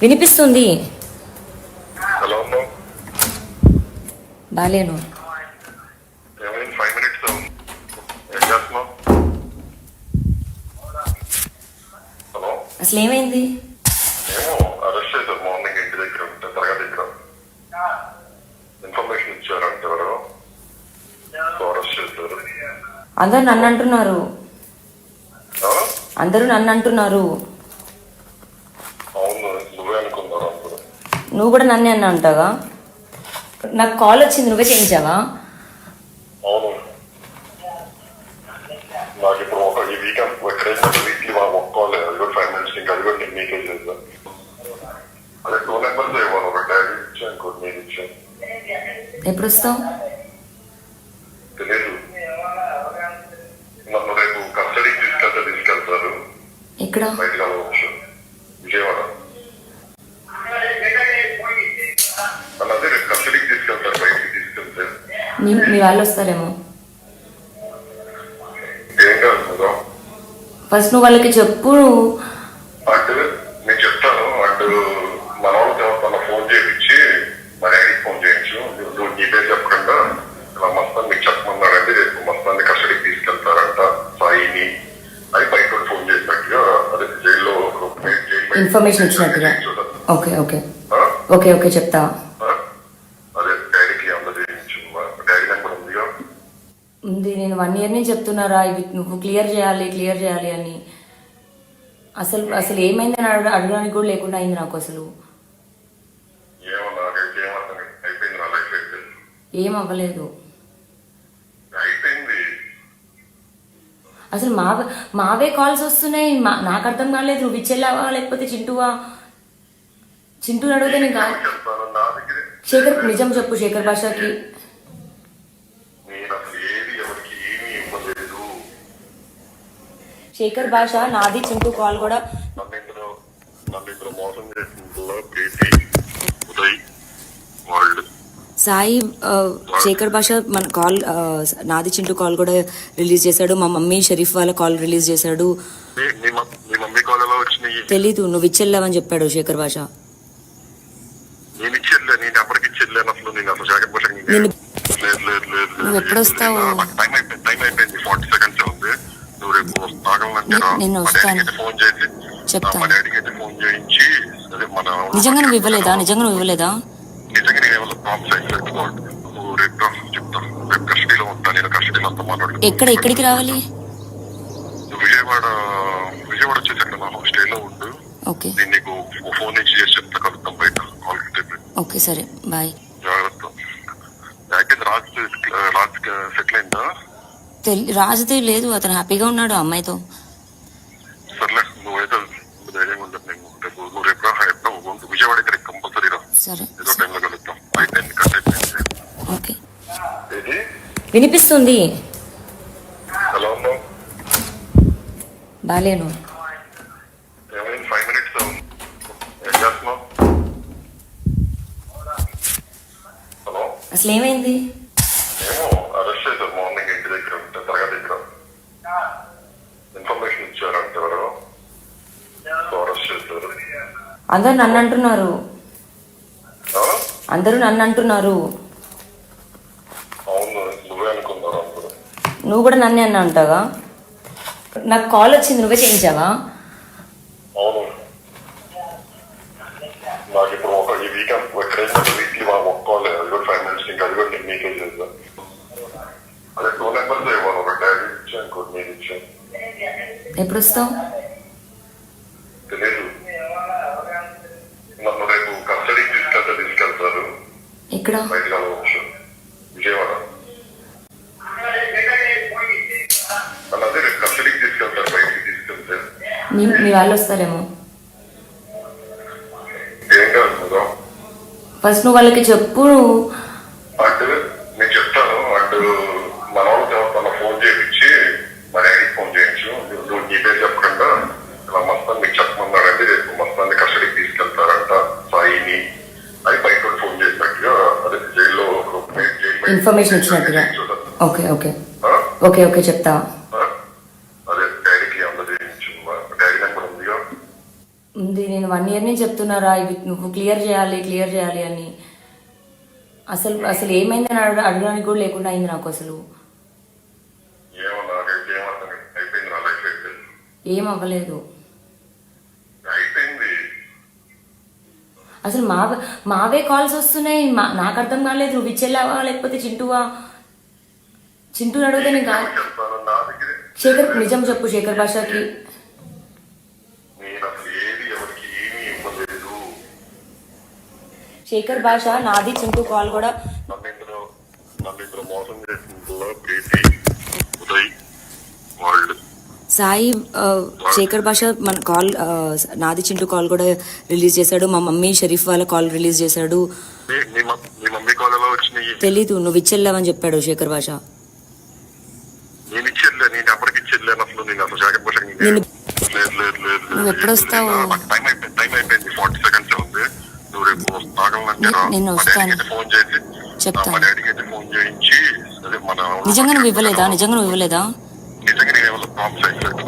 వినిపిస్తుంది. హలో బాలేను. ఏమైంది? 5 minutes ఏం చేస్తున్నావు? హలో, అసలు ఏమైంది? ఏమో అరెస్ట్ చేశారు మార్నింగ్ ఇంటి దగ్గర ఉంటే తరగతి దగ్గర ఇన్ఫర్మేషన్ ఇచ్చారంటే ఎవరు అరెస్ట్ చేశారు. అందరూ నన్ను అంటున్నారు. ఆ? అందరూ నన్ను అంటున్నారు. అవును, నువ్వే అనుకున్నారు అందరూ. నువ్వు కూడా నన్నే అన్నా అంటావా? నాకు కాల్ వచ్చింది, నువ్వే చేయించావా? అవును, నాకు ఇప్పుడు ఈ వీకెండ్ ఎక్కడైనా వీక్లీ ఒక్కోలేదు. అది కూడా 5 minutes ఇంకా అది కూడా నేను మీకే చేశాను. అదే 2 numbers ఇవ్వను, ఒక డాడీ ఇచ్చాను, ఇంకోటి మీరు ఇచ్చాను. ఎప్పుడు వస్తావు? తెలీదు. నన్ను రేపు కస్టడీకి తీసుకెళ్తారు. ఎక్కడ? బయటకు వెళ్ళవచ్చు, విజయవాడ. అదే రేపు కస్టడీకి తీసుకెళ్తారు, బయటికి తీసుకెళ్తే. మీ వాళ్ళు వస్తారేమో. ఏం కాదు కదా, ఫస్ట్ నువ్వు వాళ్ళకి చెప్పు. అంటే నేను చెప్తాను. అంటే మన వాళ్ళు తన ఫోన్ చేయించి మా డాడీకి ఫోన్ చేయించు. నువ్వు నీ పేరు చెప్పకుండా ఇలా మస్తాన్ మీకు చెప్పమన్నాడంటే రేపు మస్తాన్ని కస్టడీకి తీసుకెళ్తారంట సాయిని అని బయట ఫోన్ చేసినట్టుగా, అదే జైల్లో ఇన్ఫర్మేషన్ ఇచ్చినట్టుగా. ఓకే ఓకే ఓకే ఓకే చెప్తా. అదే డాడీకి అందరూ చేయించు. డాడీ నెంబర్ ఉందిగా. ఉంది. నేను 1 year నుంచి చెప్తున్నారా ఇవి నువ్వు క్లియర్ చేయాలి అని. అసలు ఏమైందని అడగడానికి కూడా లేకుండా అయింది నాకు. అసలు ఏమో నాకైతే ఏమర్థం అయిపోయింది. నా లైఫ్ అయితే ఏం అవ్వలేదు. అయిపోయింది. అసలు మావే కాల్స్ వస్తున్నాయి. నాకు అర్థం కాలేదు. నువ్వు ఇచ్చేలావా లేకపోతే చింటూవా? చింటూని అడిగితే నేను కాదు. శేఖర్ నిజం చెప్పు. శేఖర్ భాషకి శేఖర్ భాష నాది చింటూ కాల్ కూడా సాయి శేఖర్ భాష మన కాల్ నాది చింటూ కాల్ కూడా రిలీజ్ చేశాడు. మా మమ్మీ షరీఫ్ వాళ్ళ కాల్ రిలీజ్ చేశాడు. తెలీదు. నువ్వు ఇచ్చెళ్ళావని చెప్పాడు శేఖర్ భాష. నువ్వు ఎప్పుడు వస్తావు? నేను వస్తాను, చెప్తాను. నిజంగా నువ్వు ఇవ్వలేదా? ఎక్కడికి రావాలి? విజయవాడ వచ్చేసాక స్టేలో ఉండు. ఓకే నీకు ఫోన్ ఇచ్చి చేసి చెప్తా, కలుద్దాం బయట. ఓకే సరే, బాయ్. జాగ్రత్త. రాజ్ సెటిల్ అయిందా? రాజుతో లేదు, అతను హ్యాపీగా ఉన్నాడు అమ్మాయితో. సర్లే, నువ్వైతే ధైర్యంగా ఉండదు. నువ్వు రేపు విజయవాడ ఇక్కడ కంపల్సరీ రా. సరే, ఏదో టైంలో కలుద్దాం. ఓకే. వినిపిస్తుంది. హలో, బాలేను. ఏమైంది? 5 minutes ఏం చేస్తున్నావు? హలో, అసలు ఏమైంది? ఏమో అరెస్ట్ చేశారు మార్నింగ్ ఇంటి దగ్గర ఉంటే తరగతి దగ్గర ఇన్ఫర్మేషన్ ఇచ్చారంటే ఎవరు అరెస్ట్ చేశారు. అందరూ నన్ను అంటున్నారు. అవును, నువ్వే అనుకున్నారు అందరూ. నువ్వు కూడా నన్నే అన్నా అంటావా? నాకు కాల్ వచ్చింది, నువ్వే చేయించావా? అవును, నాకు ఇప్పుడు ఈ వీకెండ్ ఎక్కడైనా వీక్లీ ఒక్కోలేదు. అది కూడా 5 minutes ఇంకా అది కూడా నేను మీకే చేశాను. అదే 2 numbers ఇవ్వను, ఒక డాడీ ఇచ్చాను, ఇంకోటి మీరు ఇచ్చాను. ఎప్పుడు వస్తావు? తెలీదు. నన్ను రేపు కస్టడీకి తీసుకెళ్తారు. ఎక్కడ? బయటకు వెళ్ళవచ్చు, విజయవాడ. అదే రేపు కస్టడీకి తీసుకెళ్తారు, బయటికి తీసుకెళ్తే. మీ వాళ్ళు వస్తారేమో. ఏం కాదు కదా, ఫస్ట్ నువ్వు వాళ్ళకి చెప్పు. అంటే నేను చెప్తాను. అంటే మన వాళ్ళు తన ఫోన్ చేయించి మా డాడీకి ఫోన్ చేయించు. నువ్వు నీ పేరు చెప్పకుండా ఇలా మస్తాన్ మీకు చెప్పమన్నాడంటే రేపు మస్తాన్ని కస్టడీకి తీసుకెళ్తారంట సాయిని అని బయట ఫోన్ చేసినట్టుగా, అదే జైల్లో ఇన్ఫర్మేషన్ ఇచ్చినట్టుగా. ఓకే ఓకే ఓకే ఓకే చెప్తా. అదే డాడీకి అందరూ చేయించు. డాడీ నెంబర్ ఉందిగా. ఉంది. నేను 1 year నుంచి చెప్తున్నారా ఇవి నువ్వు క్లియర్ చేయాలి అని. అసలు ఏమైందని అడగడానికి కూడా లేకుండా అయింది నాకు. అసలు ఏమో నాకైతే ఏమర్థం అయిపోయింది. నా లైఫ్ అయితే ఏం అవ్వలేదు. అయిపోయింది. అసలు మావే కాల్స్ వస్తున్నాయి. నాకు అర్థం కాలేదు నువ్వు విచ్చెల్లావా లేకపోతే చింటూ అడిగితే నేను కాదు. చెప్తాను నా దగ్గర శేఖర్ నిజం చెప్పు. శేఖర్ భాషకి నేను అసలు ఏది ఎవరికి ఏమీ ఇవ్వలేదు. శేఖర్ భాష నాది చింటూ కాల్ కూడా నన్ను ఇందులో మోసం చేసిన ప్రీతి ఉదయ్ వాళ్ళు సాయి శేఖర్ భాష మన కాల్ నాది చింటూ కాల్ కూడా రిలీజ్ చేశాడు. మా మమ్మీ షరీఫ్ వాళ్ళ కాల్ రిలీజ్ చేశాడు. మీ మమ్మీ కాల్ ఎలా వచ్చినాయి తెలీదు. నువ్వు ఇచ్చెళ్ళావని చెప్పాడు శేఖర్ భాష. నేను ఇచ్చేది నేను ఎవరికి ఇచ్చేది అసలు. నేను అసలు జాకెట్ భాషకి లేదు. నువ్వు ఎప్పుడు వస్తావు? టైం అయిపోయింది 40 seconds ఉంది. నువ్వు రేపు ఆగలంటే నేను వస్తాను. ఫోన్ చేసి చెప్తాను. మా డాడీకి అయితే ఫోన్ చేయించి అదే మన నిజంగా నువ్వు ఇవ్వలేదా? నిజంగా నేను ప్రాబ్లమ్స్ అయిపోయింది.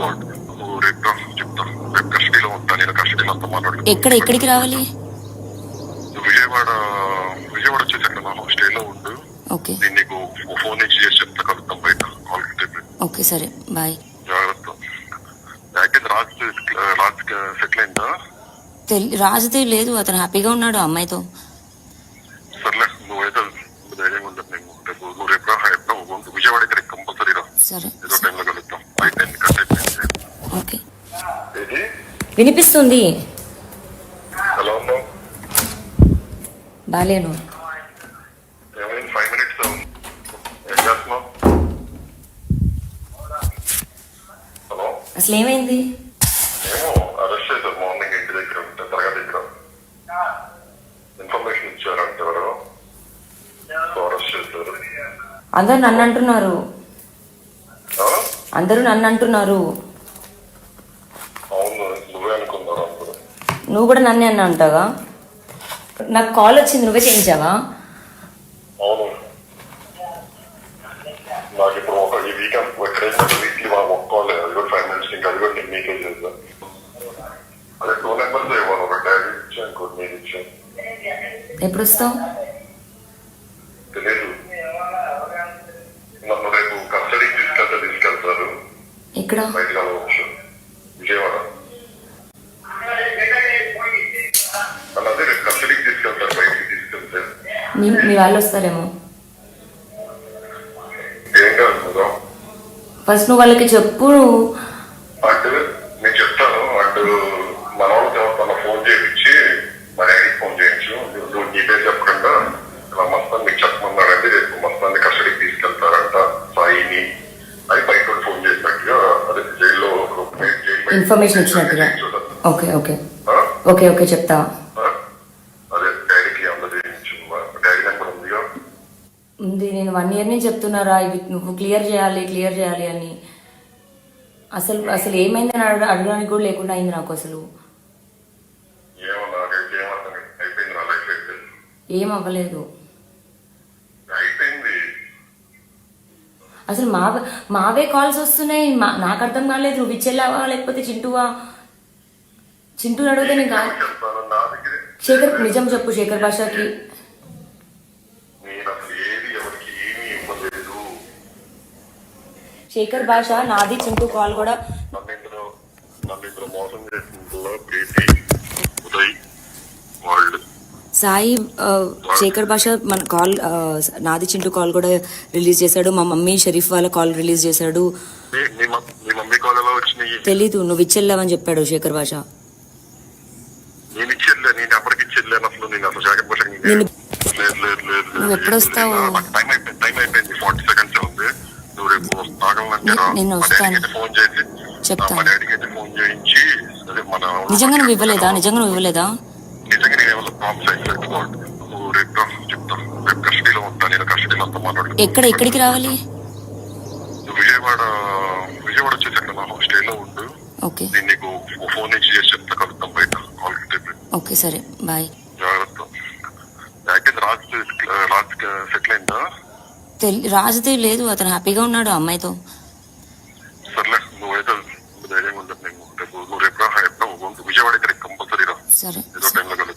నువ్వు రేపు చెప్తా. రేపు కస్టడీలో ఉంటా. నేను కస్టడీలో అంతా మాట్లాడుతాను. ఎక్కడికి రావాలి? నువ్వు విజయవాడ వచ్చేసి అక్కడ నా స్టేలో ఉండు. ఓకే నేను నీకు ఫోన్ ఇచ్చి చేసి చెప్తా. కలుద్దాం బయట. ఓకే సరే బాయ్. జాగ్రత్త. రాజ్ సెటిల్ అయిందా? రాజుతో లేదు. అతను హ్యాపీగా ఉన్నాడు ఆ అమ్మాయితో. సర్లే నువ్వైతే ధైర్యంగా ఉండదు. నువ్వు రేపు విజయవాడ ఇక్కడ కంపల్సరీ రా. సరే ఏదో టైంలో కలుద్దాం. అయిపోయింది. కట్ అయిపోయింది. ఓకే వినిపిస్తుంది. ఎలా ఉన్నావు? బాలేను. ఏమైంది? 5 minutes ఏం చేస్తున్నావు? హలో అసలు ఏమైంది? ఏమో అరెస్ట్ చేశారు మార్నింగ్. ఇంటి దగ్గర ఉంటే తరగతి దగ్గర ఇన్ఫర్మేషన్ ఇచ్చారంటే ఎవరో. సో అరెస్ట్ చేశారు. అందరూ నన్ను అంటున్నారు. అవును నువ్వే అనుకున్నారు అందరూ. నువ్వు కూడా నన్నే అన్నా అంటావా? నాకు కాల్ వచ్చింది. నువ్వే చేయించావా? అవును నాకు ఇప్పుడు ఈ వీకెండ్ ఎక్కడైనా వీక్లీ వాళ్ళు ఒక్కోలేదు. అది కూడా 5 minutes. ఇంకా అది కూడా నేను మీకే చేద్దాం. అదే 2 numbers ఇవ్వను. ఒక డాడీ ఇచ్చాను, ఇంకోటి మీరు ఇచ్చాను. ఎప్పుడు వస్తావు? తెలీదు. నన్ను రేపు కస్టడీకి తీసుకెళ్తారు. ఎక్కడ? బయట కలవచ్చు. విజయవాడ. అదే రేపు కస్టడీకి తీసుకెళ్తారు. బయటికి తీసుకెళ్తే మీ వాళ్ళు వస్తారేమో. ఏం కాదు. ఫస్ట్ నువ్వు వాళ్ళకి చెప్పు. అంటే నేను చెప్తాను. అంటే మన వాళ్ళకి మన ఫోన్ చేయించి మా డాడీకి ఫోన్ చేయించు. నువ్వు నీ పేరు చెప్పకుండా ఇలా మస్తాన్ మీకు చెప్పమన్నాడంటే రేపు మస్తాన్ని కస్టడీకి తీసుకెళ్తారంట సాయిని అని బయట ఫోన్ చేసినట్టుగా అదే జైల్లో ఇన్ఫర్మేషన్ ఇచ్చినట్టుగా. ఓకే చెప్తా. అదే డాడీకి అందరూ చేయించు. డాడీ నెంబర్ ఉందిగా. ఉంది. నేను 1 year నుంచి చెప్తున్నారా ఇవి నువ్వు క్లియర్ చేయాలి అని. అసలు ఏమైందని అడగడానికి కూడా లేకుండా అయింది నాకు. అసలు ఏమో నాకైతే ఏమర్థం అయిపోయింది. నా లైఫ్ అయితే ఏం అవ్వలేదు. అయిపోయింది. అసలు మావే కాల్స్ వస్తున్నాయి. నాకు అర్థం కాలేదు నువ్వు విచ్చెల్లావా లేకపోతే చింటూ అడిగితే నేను కాదు. చెప్తాను నా దగ్గర శేఖర్ నిజం చెప్పు. శేఖర్ భాషకి నేను అసలు ఏది ఎవరికి ఏమీ ఇవ్వలేదు. శేఖర్ భాష నాది చింటూ కాల్ కూడా నన్ను ఇందులో మోసం చేసిన ప్రీతి ఉదయ్ వాళ్ళు సాయి శేఖర్ భాష మన కాల్ నాది చింటూ కాల్ కూడా రిలీజ్ చేశాడు. మా మమ్మీ షరీఫ్ వాళ్ళ కాల్ రిలీజ్ చేశాడు. మీ మమ్మీ కాల్ ఎలా వచ్చినాయి? తెలీదు. నువ్వు ఇచ్చెళ్ళావని చెప్పాడు శేఖర్ భాష. నేను ఇచ్చేది నేను ఎవరికి ఇచ్చేది అసలు. నేను అసలు జాకెట్ భాషకి లేదు. నువ్వు ఎప్పుడు వస్తావు? టైం అయిపోయింది 40 seconds ఉంది. నువ్వు రేపు ఆగలంటే నేను వస్తాను. ఫోన్ చేసి చెప్తాను. మా డాడీకి అయితే ఫోన్ చేయించి అదే మన నిజంగా నువ్వు ఇవ్వలేదా? నిజంగా నేను ప్రాబ్లమ్స్ అయిపోయింది. నువ్వు రేపు చెప్తా. రేపు కస్టడీలో ఉంటా. నేను కస్టడీలో అంతా మాట్లాడుతాను. ఎక్కడికి రావాలి? నువ్వు విజయవాడ వచ్చేసి అక్కడ నా స్టేలో ఉండు. ఓకే నేను నీకు ఫోన్ ఇచ్చి చేసి చెప్తా. కలుద్దాం బయట. ఓకే సరే బాయ్. జాగ్రత్త. రాజ్ సెటిల్ అయిందా? రాజుతో లేదు. అతను హ్యాపీగా ఉన్నాడు ఆ అమ్మాయితో. సర్లే నువ్వైతే ధైర్యంగా ఉండదు. నువ్వు రేపు విజయవాడ ఇక్కడ కంపల్సరీ రా. సరే ఏదో టైంలో